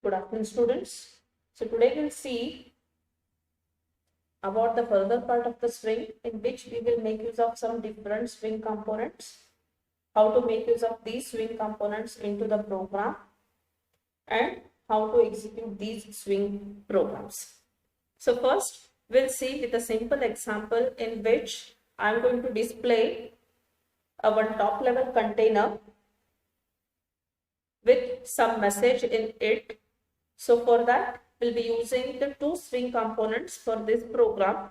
Good afternoon, students. So today we'll see about the further part of the swing, in which we will make use of some different swing components, how to make use of these swing components into the program, and how to execute these swing programs. So first we'll see with a simple example in which I'm going to display our top level container with some message in it. So for that, we'll be using the two swing components for this program.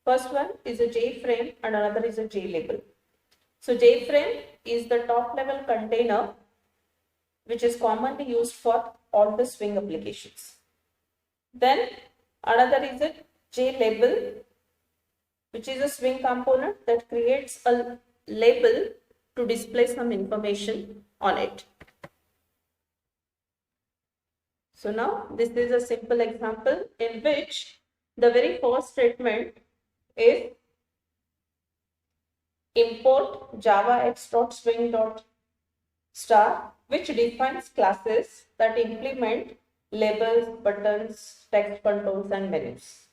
First one is a JFrame and another is a JLabel. So JFrame is the top level container which is commonly used for all the swing applications. Then another is a JLabel, which is a swing component that creates a label to display some information on it. So now this is a simple example in which the very first statement is import javax.swing.star, which defines classes that implement labels, buttons, text controls and menus.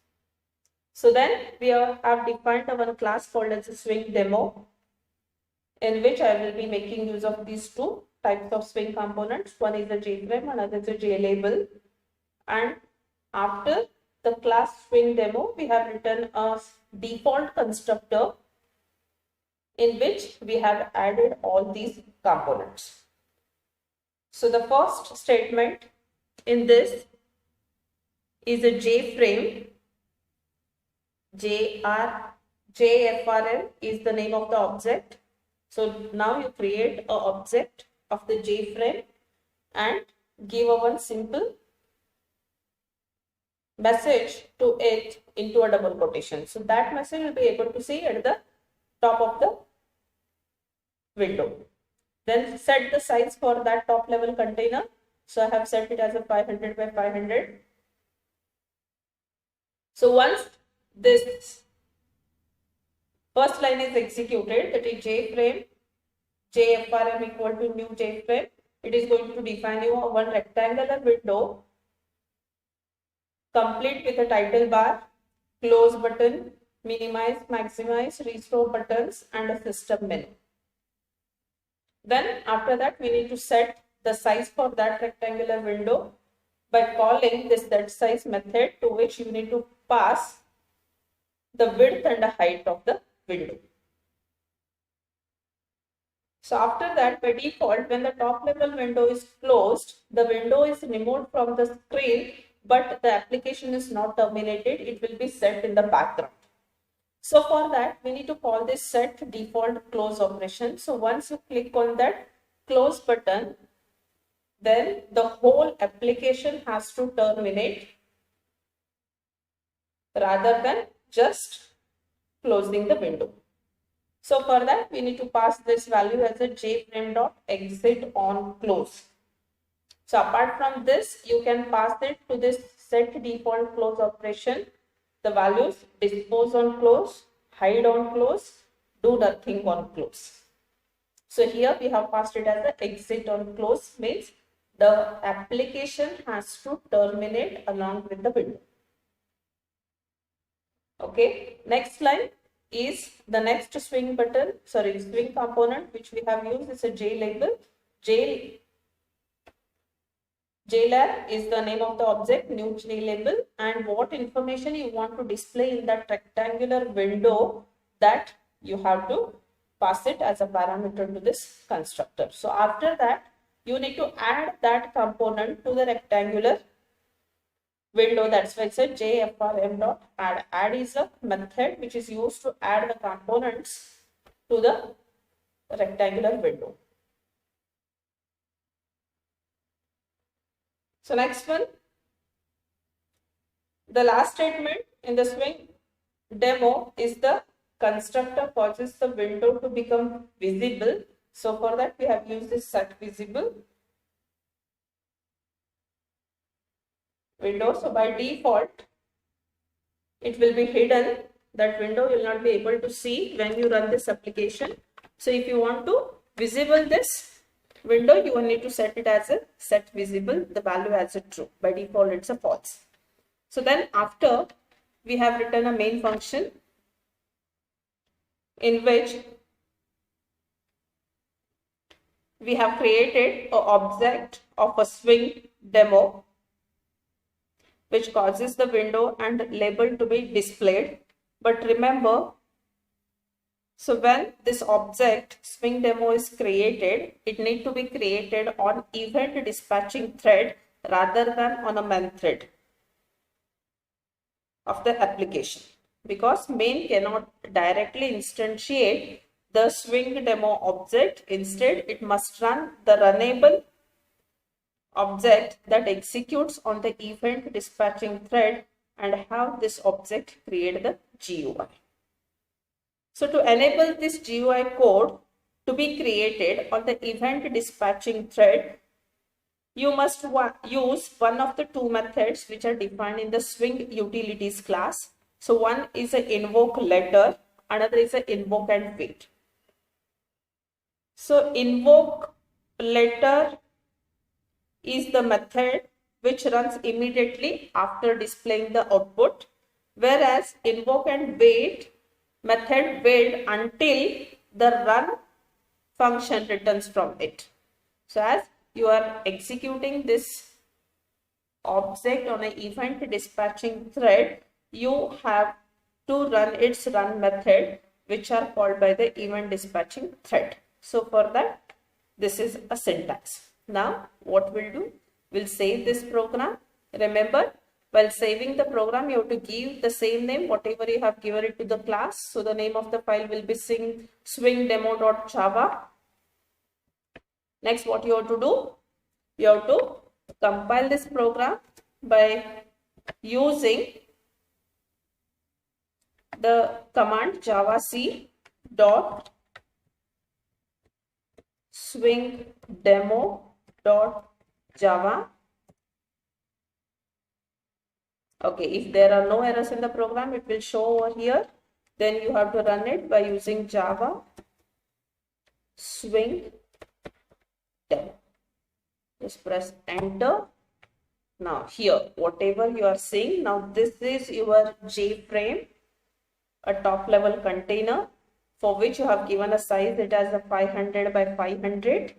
So then we have defined our class called as a swing demo, in which I will be making use of these two types of swing components. One is a JFrame, another is a JLabel. And after the class swing demo, we have written a default constructor in which we have added all these components. So the first statement in this is a JFrame. JFRM is the name of the object. So now you create an object of the JFrame and give a one simple message to it into a double quotation. So that message will be able to see at the top of the window. Then set the size for that top level container. So I have set it as a 500 by 500. So once this first line is executed, that is JFrame, JFRM equal to new JFrame, it is going to define you a one rectangular window complete with a title bar, close button, minimize, maximize, restore buttons and a system menu. Then after that we need to set the size for that rectangular window by calling this setSize method, to which you need to pass the width and the height of the window. So after that, by default, when the top level window is closed, the window is removed from the screen, but the application is not terminated. It will be set in the background. So for that, we need to call this set default close operation. So once you click on that close button, then the whole application has to terminate rather than just closing the window. So for that, we need to pass this value as a jframe.exit on close. So apart from this, you can pass it to this set default close operation. The values dispose on close, hide on close, do nothing on close. So here we have passed it as an exit on close, means the application has to terminate along with the window. Okay, next line is the next swing component which we have used is a JLabel. JLab is the name of the object, new JLabel, and what information you want to display in that rectangular window, that you have to pass it as a parameter to this constructor. So after that, you need to add that component to the rectangular window. That's why it's a JFRM.add. Add is a method which is used to add the components to the rectangular window. So next one, the last statement in the swing demo is the constructor causes the window to become visible. So for that, we have used this set visible window. So by default, it will be hidden. That window you will not be able to see when you run this application. So if you want to visible this window, you will need to set it as a set visible, the value as a true. By default, it's a false. So then after we have written a main function in which we have created an object of a swing demo which causes the window and label to be displayed. But remember, so when this object swing demo is created, it needs to be created on event dispatching thread rather than on a main thread of the application, because main cannot directly instantiate the swing demo object. Instead, it must run the runnable object that executes on the event dispatching thread and have this object create the GUI. So to enable this GUI code to be created on the event dispatching thread, you must use one of the two methods which are defined in the Swing Utilities class. So one is an invoke letter, another is an invoke and wait. So invoke letter is the method which runs immediately after displaying the output, whereas invoke and wait method wait until the run function returns from it. So as you are executing this object on an event dispatching thread, you have to run its run method, which are called by the event dispatching thread. So for that, this is a syntax. Now what we'll do, we'll save this program. Remember, while saving the program, you have to give the same name, whatever you have given it to the class. So the name of the file will be swingdemo.java. Next, what you have to do, you have to compile this program by using the command javac dot swingdemo.java. Okay, if there are no errors in the program, it will show over here. Then you have to run it by using Java swing demo. Just press enter. Now here, whatever you are seeing, now this is your JFrame, a top level container for which you have given a size. It has a 500 by 500,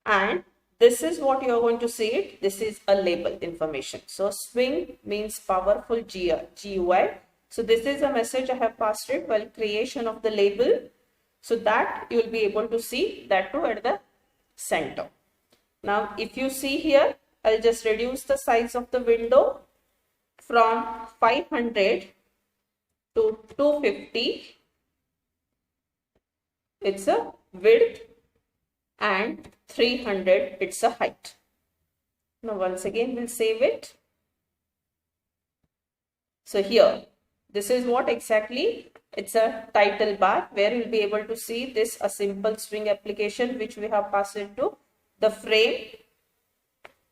and this is what you are going to see it. This is a label information. So swing means powerful GUI. So this is a message I have passed it while creation of the label, so that you will be able to see that too at the center. Now if you see here, I'll just reduce the size of the window from 500 to 250. It's a width, and 300 it's a height. Now once again we'll save it. So here, this is what exactly, it's a title bar where you'll be able to see this a simple swing application which we have passed into the frame.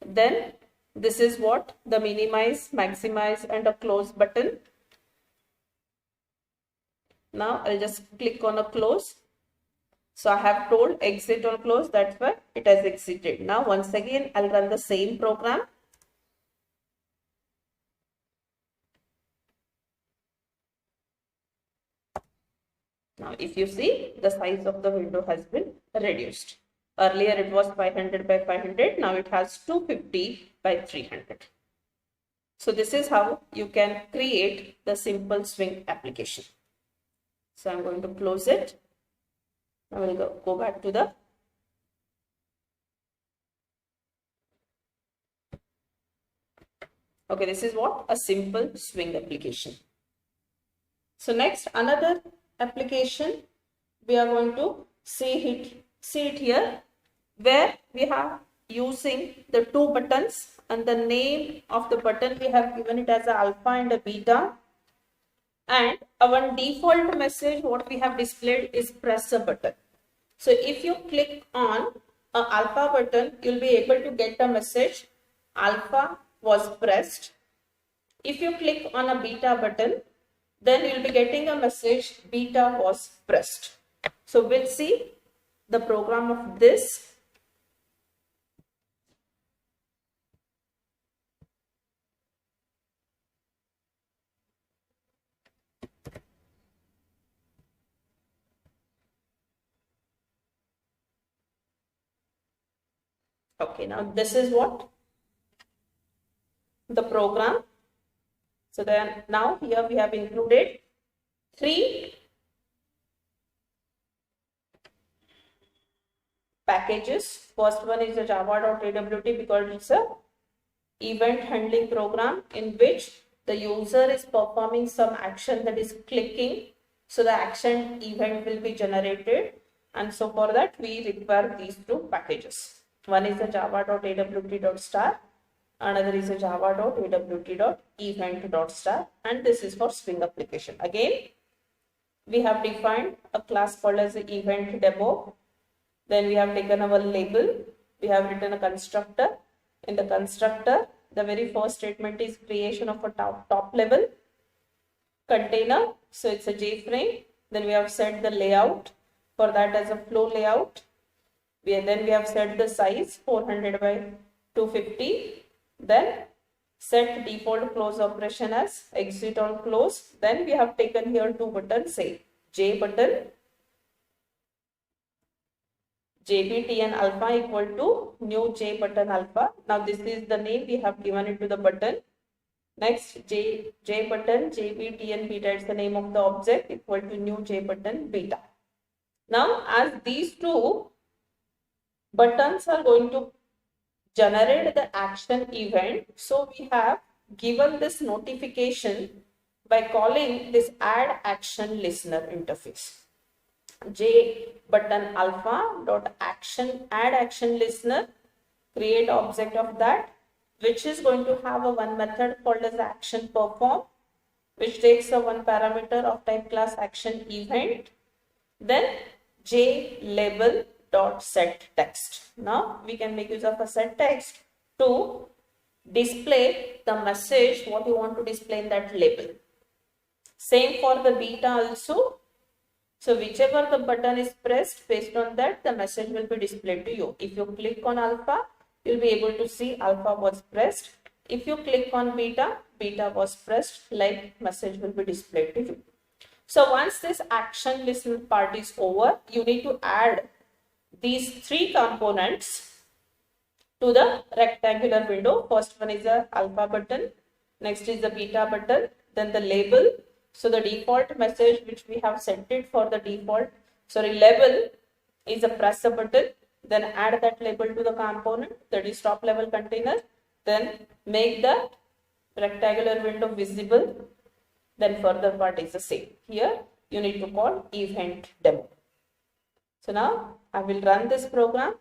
Then this is what the minimize, maximize and a close button. Now I'll just click on a close. So I have told exit or close, that's why it has exited. Now once again I'll run the same program. Now if you see, the size of the window has been reduced. Earlier it was 500 by 500, now it has 250 by 300. So this is how you can create the simple swing application. So I'm going to close it. Now we'll go back to the okay, this is what a simple swing application. So next, another application we are going to see it here, where we have using the two buttons, and the name of the button we have given it as a alpha and a beta, and our default message what we have displayed is press a button. So if you click on a alpha button, you'll be able to get a message alpha was pressed. If you click on a beta button, then you'll be getting a message beta was pressed. So we'll see the program of this Okay, now this is what the program. So then now here we have included 3 packages. First one is the java.awt because it's a event handling program in which the user is performing some action, that is clicking. So the action event will be generated, and so for that we require these 2 packages. One is the java.awt.star, another is the java.awt.event.star, and this is for Swing application. Again, we have defined a class called as the event demo. Then we have taken our label. We have written a constructor. In the constructor, the very first statement is creation of a top level container. So it's a JFrame. Then we have set the layout for that as a flow layout. Then we have set the size 400 by 250. Then set default close operation as exit or close. Then we have taken here 2 buttons, say J button, JBTN alpha equal to new J button alpha. Now this is the name we have given it to the button. Next J button JBTN beta, it's the name of the object, equal to new J button beta. Now as these 2 buttons are going to generate the action event, so we have given this notification by calling this add action listener interface. J button alpha dot action add action listener, create object of that, which is going to have a one method called as action perform, which takes a one parameter of type class action event. Then J label dot set text. Now we can make use of a set text to display the message what you want to display in that label. Same for the beta also. So whichever the button is pressed, based on that the message will be displayed to you. If you click on alpha, you will be able to see alpha was pressed. If you click on beta, beta was pressed, like message will be displayed to you. So once this action listen part is over, you need to add these 3 components to the rectangular window. First one is the alpha button, next is the beta button, then the label. So the default message which we have set it for the label is a press a button, then add that label to the component, that is top level container, then make the rectangular window visible, then further part is the same. Here you need to call event demo. So now I will run this program.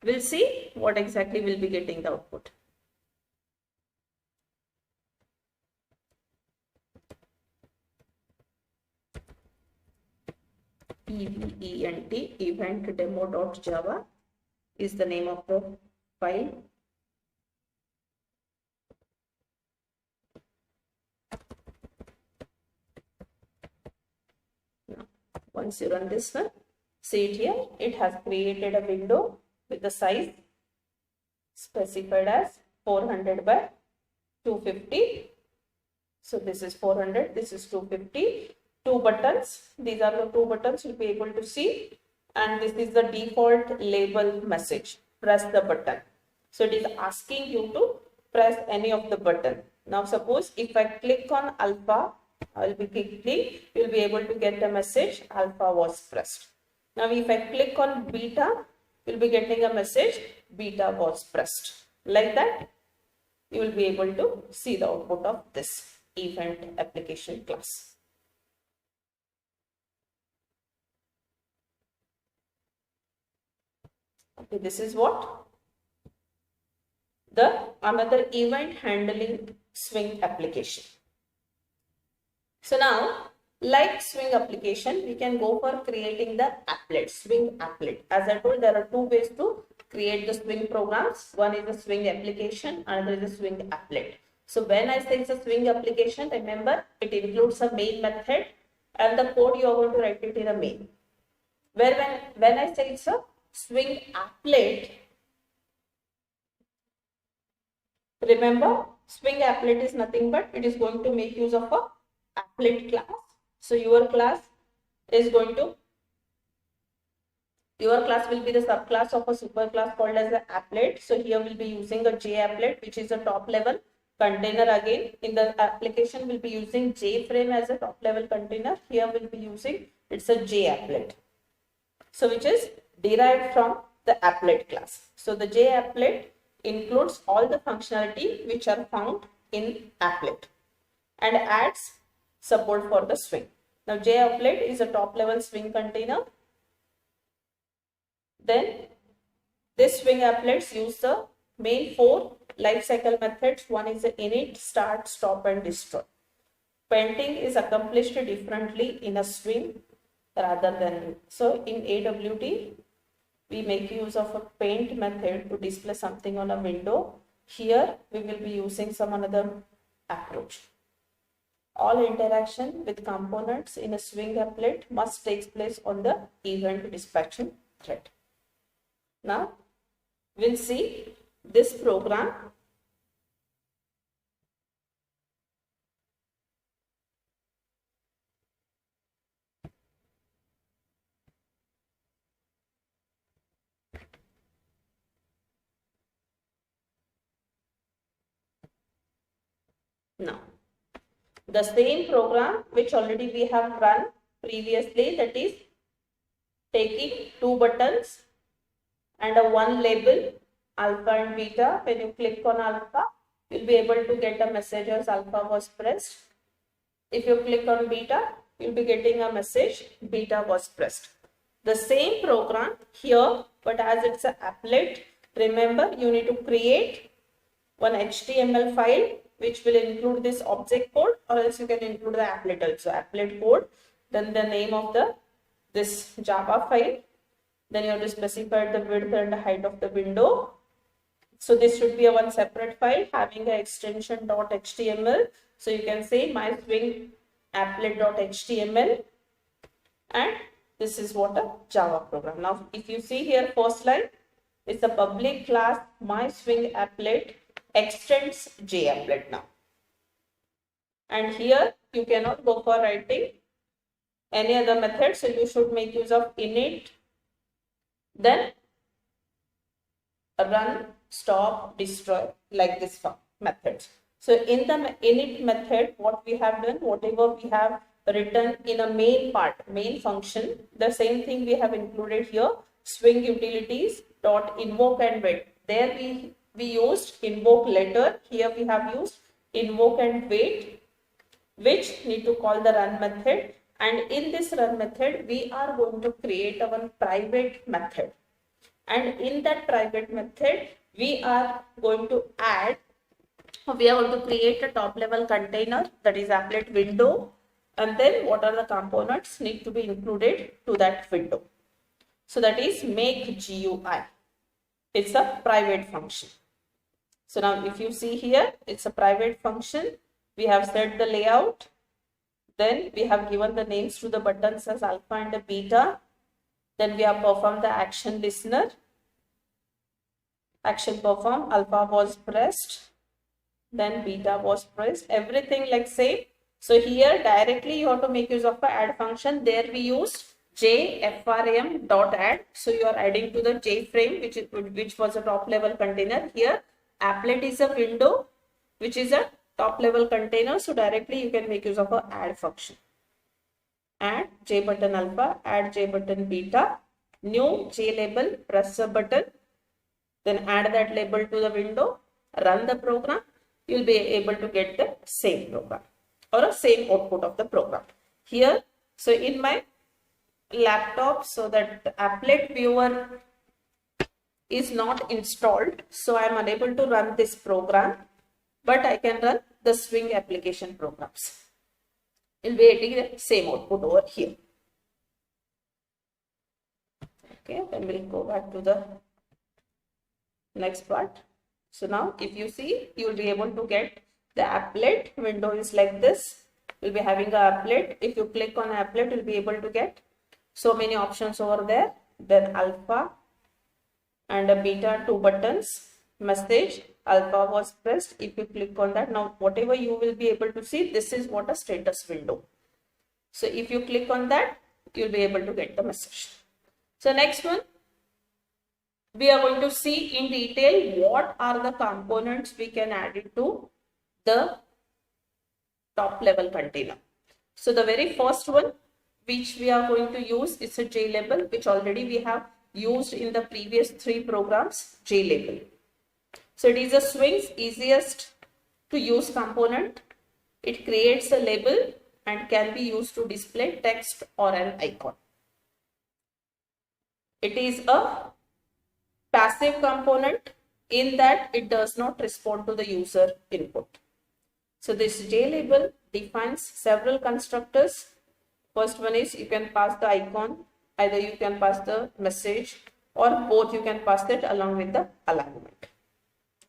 We'll see what exactly will be getting the output. EVENT event demo.java is the name of the file. Now, once you run this one, see it here, it has created a window with the size specified as 400 by 250. So this is 400, this is 250. 2 buttons, these are the 2 buttons you'll be able to see, and this is the default label message, press the button. So it is asking you to press any of the button. Now suppose if I click on alpha, I will be clicking, you will be able to get a message alpha was pressed. Now if I click on beta, you will be getting a message beta was pressed. Like that, you will be able to see the output of this event application class. Okay, this is what the another event handling Swing application. So now, like Swing application, we can go for creating the applet, Swing applet. As I told, there are 2 ways to create the Swing programs. One is the Swing application, another is the Swing applet. So when I say it's a Swing application, remember it includes a main method and the code you are going to write it in a main. Where when I say it's a Swing applet, remember Swing applet is nothing but it is going to make use of a applet class. So your class is going to Your class will be the subclass of a superclass called as the applet. So here we'll be using a JApplet, which is a top level container. Again, in the application we'll be using JFrame as a top level container. Here we'll be using, it's a JApplet. So which is derived from the applet class. So the JApplet includes all the functionality which are found in applet and adds support for the swing. Now JApplet is a top level swing container. Then this swing applets use the main 4 lifecycle methods. One is the init, start, stop and destroy. Painting is accomplished differently in a swing rather than, so in AWT we make use of a paint method to display something on a window. Here we will be using some another approach. All interaction with components in a swing applet must take place on the event dispatching thread. Now we'll see this program. Now the same program which already we have run previously, that is taking 2 buttons and a 1 label alpha and beta. When you click on alpha, you'll be able to get a message as alpha was pressed. If you click on beta, you'll be getting a message beta was pressed. The same program here, but as it's an applet, remember you need to create one HTML file which will include this object code, or else you can include the applet also, applet code, then the name of this Java file. Then you have to specify the width and the height of the window. So this should be a one separate file having an extension .html. So you can say my swing applet.html, and this is what a Java program. Now if you see here, first line is the public class my swing applet extends JApplet now. And here you cannot go for writing any other method. So you should make use of init, then run, stop, destroy, like this method. So in the init method, what we have done, whatever we have written in a main part, main function, the same thing we have included here. Swing utilities dot invoke and wait. There we used invoke letter. Here we have used invoke and wait, which need to call the run method. And in this run method, we are going to create our private method. And in that private method, we are going to create a top level container, that is applet window. And then what are the components need to be included to that window. So that is make GUI. It's a private function. So now if you see here, it's a private function. We have set the layout. Then we have given the names to the buttons as alpha and beta. Then we have performed the action listener. Action performed, alpha was pressed, then beta was pressed, everything like same. So here directly you have to make use of the add function. There we used jframe.add. So you are adding to the JFrame, which was a top level container. Here applet is a window, which is a top level container. So directly you can make use of a add function. Add j button alpha, add j button beta, new j label, press a button, then add that label to the window, run the program. You will be able to get the same program or a same output of the program. Here, so in my laptop, so that applet viewer is not installed, so I am unable to run this program, but I can run the swing application programs. You'll be getting the same output over here. Okay, then we'll go back to the next part. So now if you see, you will be able to get the applet window is like this. We'll be having a applet. If you click on applet, you'll be able to get so many options over there. Then alpha and a beta, 2 buttons, message, alpha was pressed. If you click on that, now whatever you will be able to see, this is what a status window. So if you click on that, you'll be able to get the message. So next one, we are going to see in detail what are the components we can add into the top level container. So the very first one which we are going to use is a JLabel, which already we have used in the previous 3 programs, JLabel. So it is a Swing's easiest to use component. It creates a label and can be used to display text or an icon. It is a passive component in that it does not respond to the user input. So this JLabel defines several constructors. First one is you can pass the icon, either you can pass the message, or both you can pass it along with the alignment.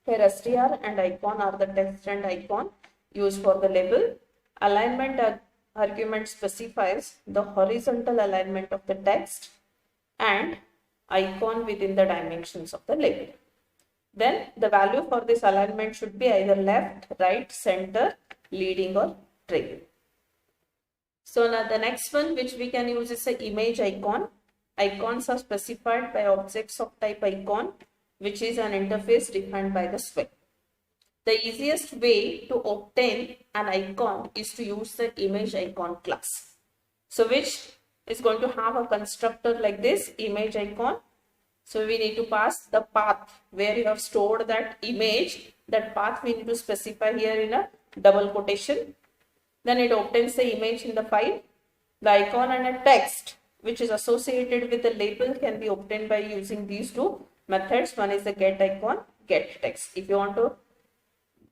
Here str and icon are the text and icon used for the label. Alignment argument specifies the horizontal alignment of the text and icon within the dimensions of the label. Then the value for this alignment should be either left, right, center, leading or trailing. So now the next one which we can use is an image icon. Icons are specified by objects of type icon, which is an interface defined by the Swing. The easiest way to obtain an icon is to use the image icon class. So which is going to have a constructor like this, image icon. So we need to pass the path where you have stored that image. That path we need to specify here in a double quotation. Then it obtains the image in the file. The icon and a text which is associated with the label can be obtained by using these 2 methods. One is the get icon, get text. If you want to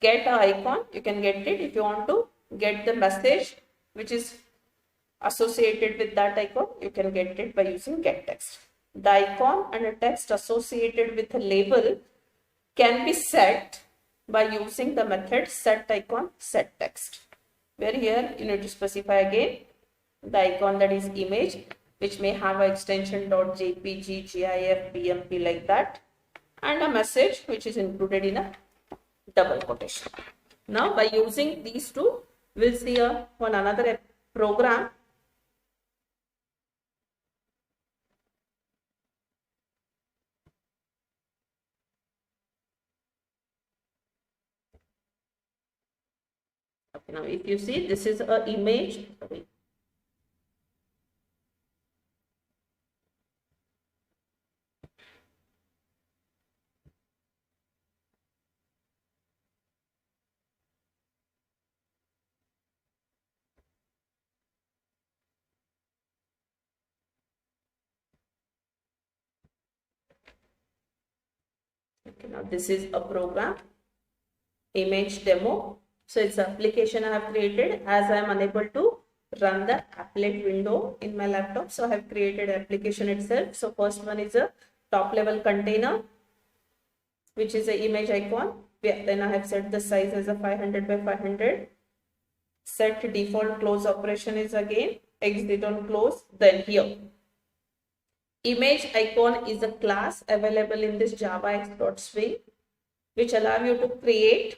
get an icon, you can get it. If you want to get the message which is associated with that icon, you can get it by using get text. The icon and a text associated with a label can be set by using the method set icon, set text, where here you need to specify again the icon, that is image, which may have an extension .jpg, gif, bmp like that, and a message which is included in a double quotation. Now by using these 2, we'll see one another program. Okay, now if you see, this is an image. Sorry. Okay, now this is a program, image demo. So it's an application I have created as I am unable to run the applet window in my laptop. So I have created application itself. So first one is a top level container, which is an image icon. Then I have set the size as a 500 by 500. Set default close operation is again exit on close. Then here, image icon is a class available in this javax.swing, which allow you to create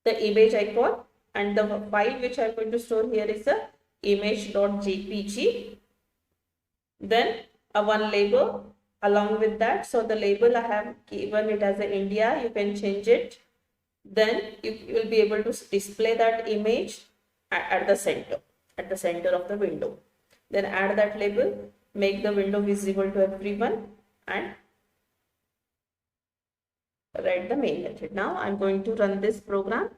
the image icon, and the file which I am going to store here is a image.jpg. Then a one label along with that. So the label I have given it as a India. You can change it. Then you will be able to display that image at the center of the window. Then add that label, make the window visible to everyone, and write the main method. Now I'm going to run this program.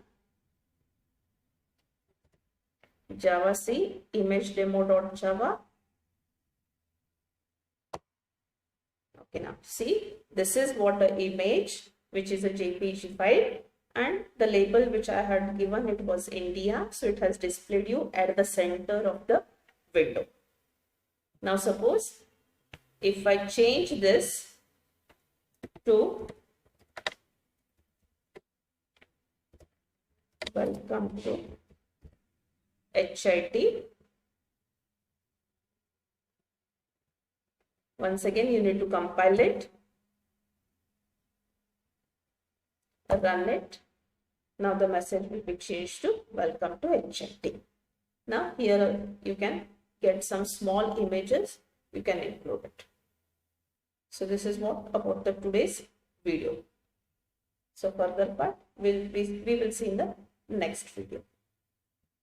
Javac image demo.java. Okay, now see, this is what the image, which is a JPG file, and the label which I had given, it was India. So it has displayed you at the center of the window. Now suppose if I change this to welcome to HIT. Once again, you need to compile it, run it. Now the message will be changed to welcome to HIT. Now here you can get some small images, you can include it. So this is what about the today's video. So further part we will see in the next video.